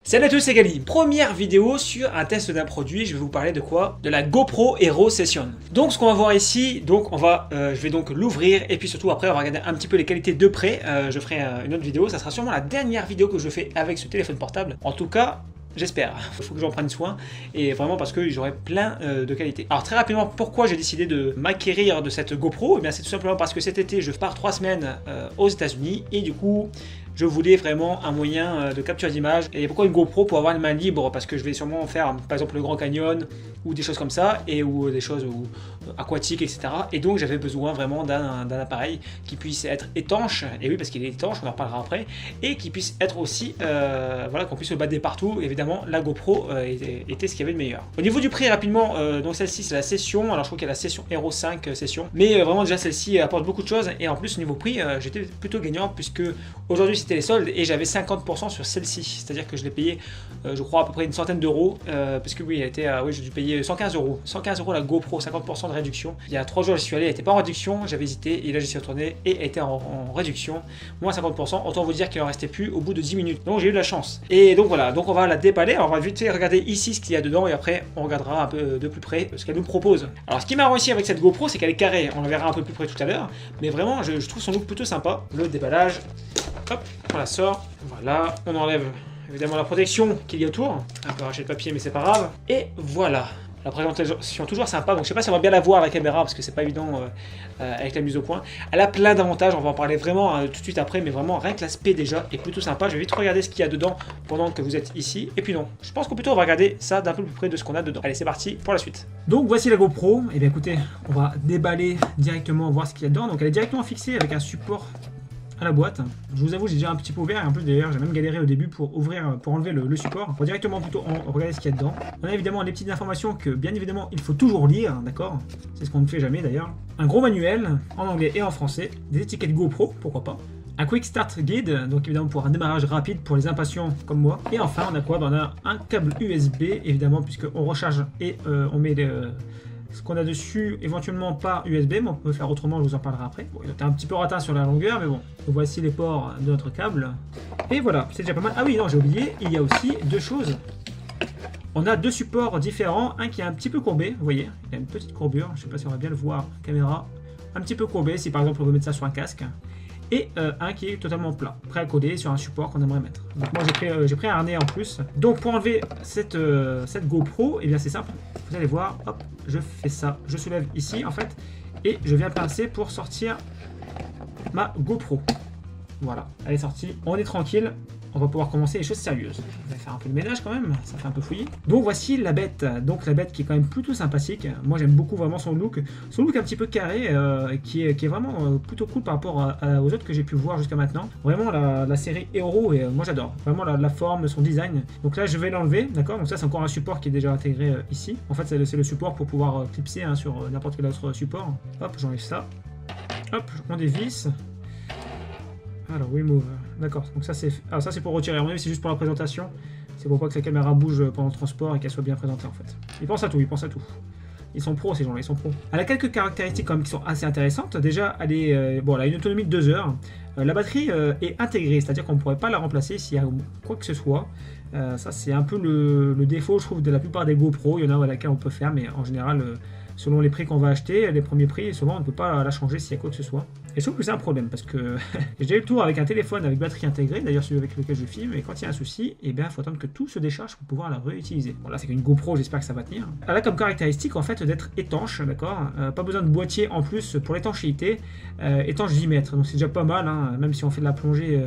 Salut à tous, c'est Gali. Première vidéo sur un test d'un produit. Je vais vous parler de quoi? De la GoPro Hero Session. Donc ce qu'on va voir ici, je vais donc l'ouvrir et puis surtout après on va regarder un petit peu les qualités de près. Je ferai une autre vidéo. Ça sera sûrement la dernière vidéo que je fais avec ce téléphone portable. En tout cas, j'espère. Il faut que j'en prenne soin et vraiment parce que j'aurai plein de qualités. Alors très rapidement, pourquoi j'ai décidé de m'acquérir de cette GoPro? Eh bien c'est tout simplement parce que cet été je pars 3 semaines aux États-Unis et du coup je voulais vraiment un moyen de capture d'image. Et pourquoi une GoPro? Pour avoir une main libre, parce que je vais sûrement faire par exemple le Grand Canyon ou des choses comme ça, ou des choses aquatiques, etc. Et donc j'avais besoin vraiment d'un appareil qui puisse être étanche, et oui parce qu'il est étanche, on en reparlera après, et qui puisse être aussi, voilà, qu'on puisse se balader partout. Évidemment la GoPro était ce qu'il y avait de meilleur. Au niveau du prix rapidement, donc celle-ci c'est la Session, alors je crois qu'il y a la Session Hero 5 Session, mais vraiment déjà celle-ci apporte beaucoup de choses, et en plus au niveau prix j'étais plutôt gagnant puisque aujourd'hui c'était les soldes et j'avais 50% sur celle-ci, c'est-à-dire que je l'ai payé je crois à peu près une centaine d'euros, parce que oui elle était, oui j'ai dû payer 115 euros la GoPro, 50% de réduction. Il y a 3 jours j'y suis allé, elle n'était pas en réduction, j'avais hésité et là j'y suis retourné et elle était en réduction, moins 50%, autant vous dire qu'il en restait plus au bout de 10 minutes, donc j'ai eu de la chance. Et donc voilà, donc on va la déballer, on va vite fait regarder ici ce qu'il y a dedans et après on regardera un peu de plus près ce qu'elle nous propose. Alors ce qui m'a réussi avec cette GoPro c'est qu'elle est carrée, on la verra un peu plus près tout à l'heure, mais vraiment je trouve son look plutôt sympa. Le déballage, hop, on la sort, voilà, on enlève évidemment la protection qu'il y a autour, un peu arraché de papier mais c'est pas grave, et voilà. La présentation toujours sympa, donc je sais pas si on va bien la voir à la caméra parce que c'est pas évident avec la mise au point. Elle a plein d'avantages, on va en parler vraiment tout de suite après, mais vraiment rien que l'aspect déjà est plutôt sympa. Je vais vite regarder ce qu'il y a dedans pendant que vous êtes ici, et puis non, je pense qu'on plutôt on va regarder ça d'un peu plus près de ce qu'on a dedans. Allez c'est parti pour la suite. Donc voici la GoPro, et bien écoutez, on va déballer directement, voir ce qu'il y a dedans. Donc elle est directement fixée avec un support à la boîte. Je vous avoue j'ai déjà un petit peu ouvert et en plus d'ailleurs j'ai même galéré au début pour enlever le support. On va directement plutôt regarder ce qu'il y a dedans. On a évidemment des petites informations que bien évidemment il faut toujours lire, d'accord? C'est ce qu'on ne fait jamais d'ailleurs. Un gros manuel en anglais et en français, des étiquettes GoPro, pourquoi pas. Un Quick Start Guide, donc évidemment pour un démarrage rapide pour les impatients comme moi. Et enfin on a quoi? On a un câble USB évidemment puisqu'on recharge et on met ce qu'on a dessus, éventuellement par USB, mais on peut faire autrement, je vous en parlerai après. Bon, il était un petit peu ratin sur la longueur, mais bon. Donc voici les ports de notre câble. Et voilà, c'est déjà pas mal. Ah oui, non, j'ai oublié, il y a aussi deux choses. On a deux supports différents, un qui est un petit peu courbé, vous voyez, il y a une petite courbure, je ne sais pas si on va bien le voir, caméra, un petit peu courbé, si par exemple on veut mettre ça sur un casque. Et un qui est totalement plat, prêt à coller sur un support qu'on aimerait mettre. Donc moi j'ai pris un harnais en plus. Donc pour enlever cette GoPro, et bien c'est simple. Vous allez voir, hop, je fais ça, je soulève ici en fait, et je viens pincer pour sortir ma GoPro. Voilà, elle est sortie, on est tranquille. On va pouvoir commencer les choses sérieuses. On va faire un peu de ménage quand même, ça fait un peu fouillis. Donc voici la bête. Donc la bête qui est quand même plutôt sympathique. Moi j'aime beaucoup vraiment son look. Son look un petit peu carré, qui est vraiment plutôt cool par rapport aux autres que j'ai pu voir jusqu'à maintenant. Vraiment la série Hero, et moi j'adore. Vraiment la forme, son design. Donc là je vais l'enlever, d'accord? Donc ça c'est encore un support qui est déjà intégré ici. En fait c'est le support pour pouvoir clipser sur n'importe quel autre support. Hop, j'enlève ça. Hop, on dévisse. Alors remove, d'accord, donc ça c'est pour retirer, à mon avis c'est juste pour la présentation, c'est pour pas que la caméra bouge pendant le transport et qu'elle soit bien présentée en fait. Ils pensent à tout, Ils sont pros ces gens-là, ils sont pros. Elle a quelques caractéristiques quand même qui sont assez intéressantes. Déjà, elle a une autonomie de 2 heures. La batterie est intégrée, c'est-à-dire qu'on ne pourrait pas la remplacer s'il y a quoi que ce soit. Ça c'est un peu le défaut je trouve de la plupart des GoPro, il y en a à laquelle on peut faire, mais en général, selon les prix qu'on va acheter, les premiers prix, souvent on ne peut pas la changer s'il y a quoi que ce soit. Et je trouve que c'est un problème parce que j'ai déjà eu le tour avec un téléphone avec batterie intégrée, d'ailleurs celui avec lequel je filme, et quand il y a un souci, eh bien il faut attendre que tout se décharge pour pouvoir la réutiliser. Bon là c'est qu'une GoPro, j'espère que ça va tenir. Elle a comme caractéristique en fait d'être étanche, d'accord, pas besoin de boîtier en plus pour l'étanchéité, étanche 10 mètres, donc c'est déjà pas mal, hein. Même si on fait de la plongée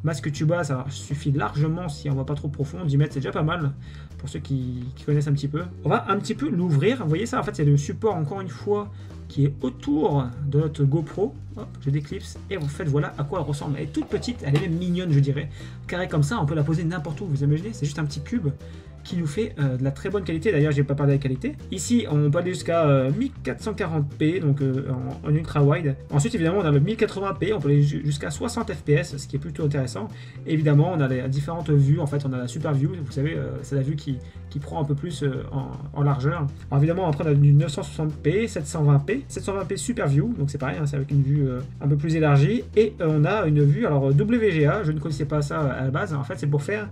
masque tuba, ça suffit largement si on va pas trop profond, 10 mètres c'est déjà pas mal, pour ceux qui connaissent un petit peu. On va un petit peu l'ouvrir, vous voyez ça en fait c'est le support encore une fois qui est autour de notre GoPro. Hop, je déclipse et en fait voilà à quoi elle ressemble. Elle est toute petite, elle est même mignonne je dirais. Carrée comme ça, on peut la poser n'importe où, vous imaginez, c'est juste un petit cube qui nous fait de la très bonne qualité. D'ailleurs, j'ai pas parlé de la qualité. Ici, on peut aller jusqu'à 1440p, donc en ultra wide. Ensuite, évidemment, on a le 1080p, on peut aller jusqu'à 60 fps, ce qui est plutôt intéressant. Et évidemment, on a les différentes vues. En fait, on a la super view, vous savez, c'est la vue qui prend un peu plus en largeur. Alors évidemment, après, on a du 960p, 720p, 720p, 720p Super View, donc c'est pareil, hein, c'est avec une vue un peu plus élargie, et on a une vue, alors WGA, je ne connaissais pas ça à la base, en fait c'est pour faire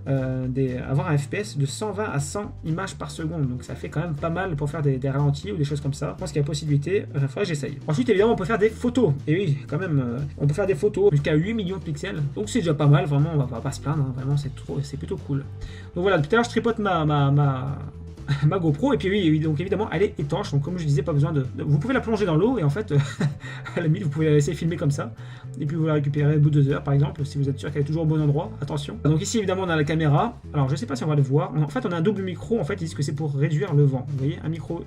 avoir un FPS de 120 à 100 images par seconde, donc ça fait quand même pas mal pour faire des ralentis ou des choses comme ça. Je pense qu'il y a possibilité, il faudrait que j'essaye. Ensuite évidemment on peut faire des photos, et oui quand même, on peut faire des photos jusqu'à 8 millions de pixels, donc c'est déjà pas mal, vraiment on va pas se plaindre, hein, vraiment c'est plutôt cool. Donc voilà, tout à l'heure je tripote ma GoPro, et puis oui, donc évidemment elle est étanche, donc comme je disais, pas besoin vous pouvez la plonger dans l'eau, et en fait à la limite vous pouvez la laisser filmer comme ça, et puis vous la récupérez au bout de 2 heures par exemple, si vous êtes sûr qu'elle est toujours au bon endroit, attention. Donc ici évidemment on a la caméra, alors je sais pas si on va le voir, en fait on a un double micro, en fait ils disent que c'est pour réduire le vent, vous voyez, un micro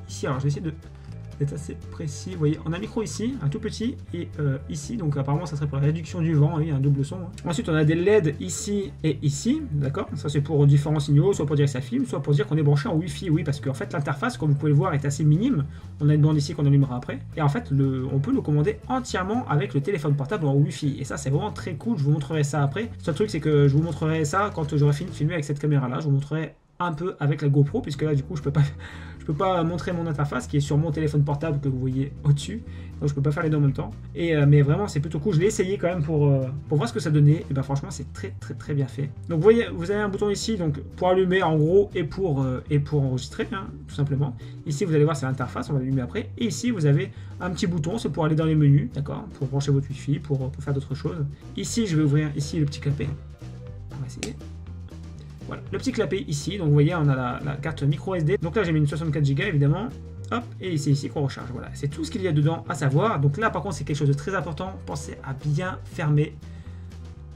ici, alors je vais essayer d'être assez précis, vous voyez, on a un micro ici, un tout petit, et ici, donc apparemment ça serait pour la réduction du vent, oui, un double son. Hein. Ensuite on a des LED ici et ici, d'accord, ça c'est pour différents signaux, soit pour dire que ça filme, soit pour dire qu'on est branché en Wi-Fi, oui, parce qu'en fait l'interface, comme vous pouvez le voir, est assez minime, on a une bande ici qu'on allumera après, et en fait on peut le commander entièrement avec le téléphone portable en Wi-Fi, et ça c'est vraiment très cool, je vous montrerai ça après. Le seul truc c'est que je vous montrerai ça quand j'aurai fini de filmer avec cette caméra là, je vous montrerai un peu avec la GoPro, puisque là du coup je peux pas montrer mon interface qui est sur mon téléphone portable que vous voyez au-dessus, donc je peux pas faire les deux en même temps, et mais vraiment c'est plutôt cool, je l'ai essayé quand même pour voir ce que ça donnait, et ben franchement c'est très bien fait. Donc vous voyez, vous avez un bouton ici donc pour allumer en gros, et pour enregistrer, hein, tout simplement. Ici vous allez voir c'est l'interface, on va l'allumer après, et ici vous avez un petit bouton, c'est pour aller dans les menus, d'accord, pour brancher votre Wi-Fi, pour faire d'autres choses. Ici je vais ouvrir ici le petit clapet, on va essayer. Voilà, le petit clapet ici, donc vous voyez on a la carte micro SD, donc là j'ai mis une 64 Go évidemment, hop, et c'est ici qu'on recharge, voilà, c'est tout ce qu'il y a dedans à savoir. Donc là par contre c'est quelque chose de très important, pensez à bien fermer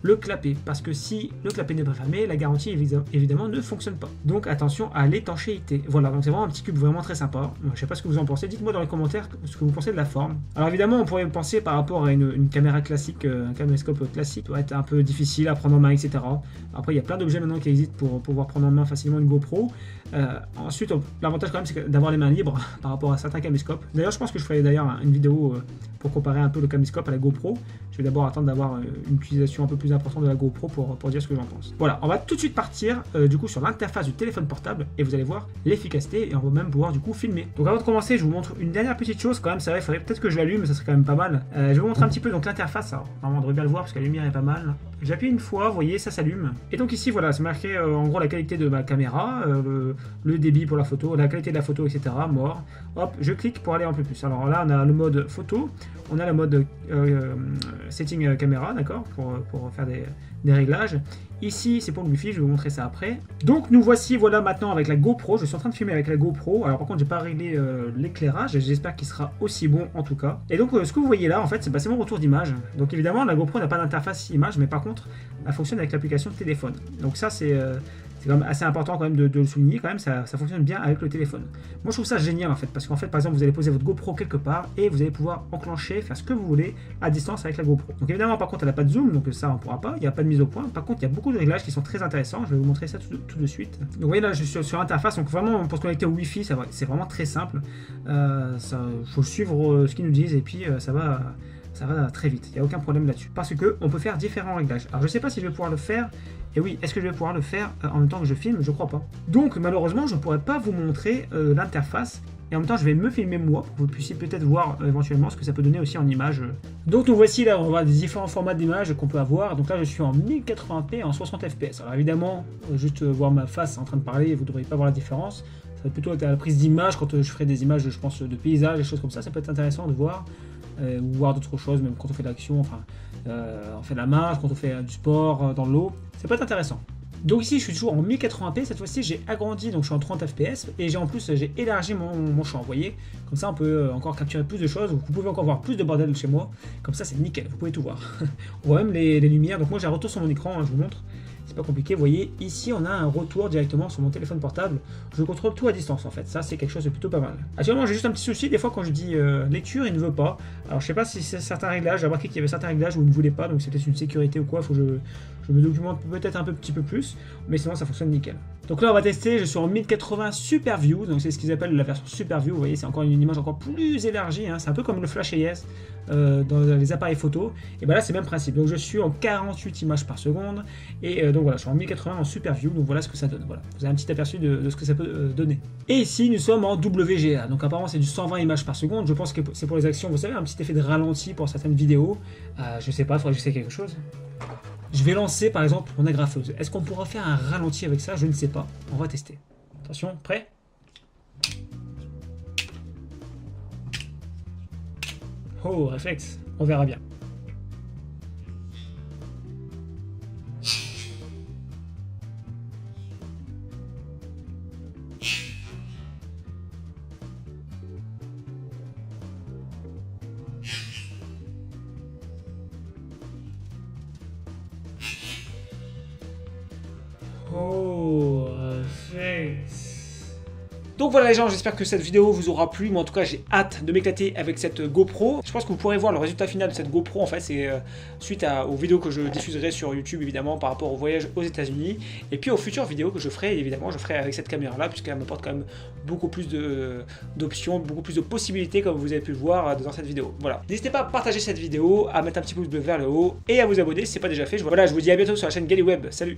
le clapet, parce que si le clapet n'est pas fermé, la garantie évidemment ne fonctionne pas. Donc attention à l'étanchéité. Voilà, donc c'est vraiment un petit cube vraiment très sympa. Je sais pas ce que vous en pensez, dites-moi dans les commentaires ce que vous pensez de la forme. Alors évidemment on pourrait penser par rapport à une caméra classique, un caméscope classique, doit être un peu difficile à prendre en main, etc. Après il y a plein d'objets maintenant qui existent pour pouvoir prendre en main facilement une GoPro. Ensuite l'avantage quand même c'est d'avoir les mains libres par rapport à certains caméscopes. D'ailleurs je pense que je ferai d'ailleurs une vidéo pour comparer un peu le caméscope à la GoPro. Je vais d'abord attendre d'avoir une utilisation un peu plus importante de la GoPro pour dire ce que j'en pense. Voilà, on va tout de suite partir du coup sur l'interface du téléphone portable, et vous allez voir l'efficacité, et on va même pouvoir du coup filmer. Donc avant de commencer, je vous montre une dernière petite chose quand même, c'est vrai, il faudrait peut-être que je l'allume, mais ça serait quand même pas mal. Je vais vous montrer un petit peu donc l'interface, alors normalement on devrait bien le voir parce que la lumière est pas mal. J'appuie une fois, vous voyez, ça s'allume. Et donc ici voilà, c'est marqué en gros la qualité de ma caméra, le débit pour la photo, la qualité de la photo, etc. Mort. Hop, je clique pour aller un peu plus. Alors là on a le mode photo, on a le mode setting caméra, d'accord, pour faire des réglages. Ici c'est pour le Wi-Fi, je vais vous montrer ça après. Donc nous voici voilà maintenant avec la GoPro, je suis en train de filmer avec la GoPro. Alors par contre j'ai pas réglé l'éclairage, j'espère qu'il sera aussi bon en tout cas. Et donc ce que vous voyez là en fait c'est mon retour d'image. Donc évidemment la GoPro n'a pas d'interface image, mais par contre elle fonctionne avec l'application téléphone. Donc ça c'est quand même assez important quand même de le souligner, quand même ça fonctionne bien avec le téléphone. Moi je trouve ça génial en fait, parce qu'en fait par exemple vous allez poser votre GoPro quelque part et vous allez pouvoir enclencher, faire ce que vous voulez à distance avec la GoPro. Donc évidemment par contre elle n'a pas de zoom, donc ça on pourra pas, il n'y a pas de mise au point. Par contre il y a beaucoup de réglages qui sont très intéressants, je vais vous montrer ça tout de suite. Donc vous voyez là je suis sur l'interface, donc vraiment pour se connecter au Wi-Fi c'est vraiment très simple. Faut suivre ce qu'ils nous disent et puis ça va très vite, il n'y a aucun problème là-dessus. Parce que on peut faire différents réglages. Alors je sais pas si je vais pouvoir le faire, et oui, est-ce que je vais pouvoir le faire en même temps que je filme? Je crois pas. Donc malheureusement je ne pourrais pas vous montrer l'interface, et en même temps je vais me filmer moi, pour que vous puissiez peut-être voir éventuellement ce que ça peut donner aussi en image. Donc nous voici là, on voit des différents formats d'image qu'on peut avoir. Donc là je suis en 1080p en 60 fps. Alors évidemment, juste voir ma face en train de parler, vous ne devriez pas voir la différence. Ça va plutôt être à la prise d'image, quand je ferai des images je pense de paysages, des choses comme ça peut être intéressant de voir. Ou voir d'autres choses, même quand on fait de l'action, enfin on fait de la marche, quand on fait du sport dans l'eau, ça peut être intéressant. Donc ici je suis toujours en 1080p, cette fois-ci j'ai agrandi, donc je suis en 30 fps, et j'ai élargi mon champ, vous voyez, comme ça on peut encore capturer plus de choses, vous pouvez encore voir plus de bordel chez moi, comme ça c'est nickel, vous pouvez tout voir. On voit même les lumières, donc moi j'ai un retour sur mon écran, je vous montre. C'est pas compliqué, vous voyez, ici on a un retour directement sur mon téléphone portable. Je contrôle tout à distance en fait, ça c'est quelque chose de plutôt pas mal. Actuellement j'ai juste un petit souci, des fois quand je dis lecture, il ne veut pas. Alors je sais pas si c'est certains réglages, j'ai remarqué qu'il y avait certains réglages où il ne voulait pas, donc c'est peut-être une sécurité ou quoi, faut que Je me documente peut-être un petit peu plus, mais sinon ça fonctionne nickel. Donc là on va tester, je suis en 1080 Super View, donc c'est ce qu'ils appellent la version Super View, vous voyez c'est encore une image encore plus élargie, hein. C'est un peu comme le Flash AIS dans les appareils photo, et ben là c'est le même principe, donc je suis en 48 images par seconde, et donc voilà, je suis en 1080 en Super View, donc voilà ce que ça donne, voilà. Vous avez un petit aperçu de ce que ça peut donner. Et ici nous sommes en WGA, donc apparemment c'est du 120 images par seconde, je pense que c'est pour les actions, vous savez, un petit effet de ralenti pour certaines vidéos, je sais pas, il faudrait que j'essaie quelque chose. Je vais lancer par exemple mon agrafeuse. Est-ce qu'on pourra faire un ralenti avec ça? Je ne sais pas. On va tester. Attention, prêt? Oh, réflexe. On verra bien. Oh, réflexe. Donc voilà les gens, j'espère que cette vidéo vous aura plu, mais en tout cas j'ai hâte de m'éclater avec cette GoPro. Je pense que vous pourrez voir le résultat final de cette GoPro, en fait c'est suite aux vidéos que je diffuserai sur YouTube évidemment par rapport au voyage aux États-Unis et puis aux futures vidéos que je ferai, évidemment je ferai avec cette caméra là puisqu'elle m'apporte quand même beaucoup plus d'options, beaucoup plus de possibilités comme vous avez pu le voir dans cette vidéo. Voilà. N'hésitez pas à partager cette vidéo, à mettre un petit pouce bleu vers le haut et à vous abonner si ce n'est pas déjà fait. Voilà, je vous dis à bientôt sur la chaîne GallyWeb. Salut!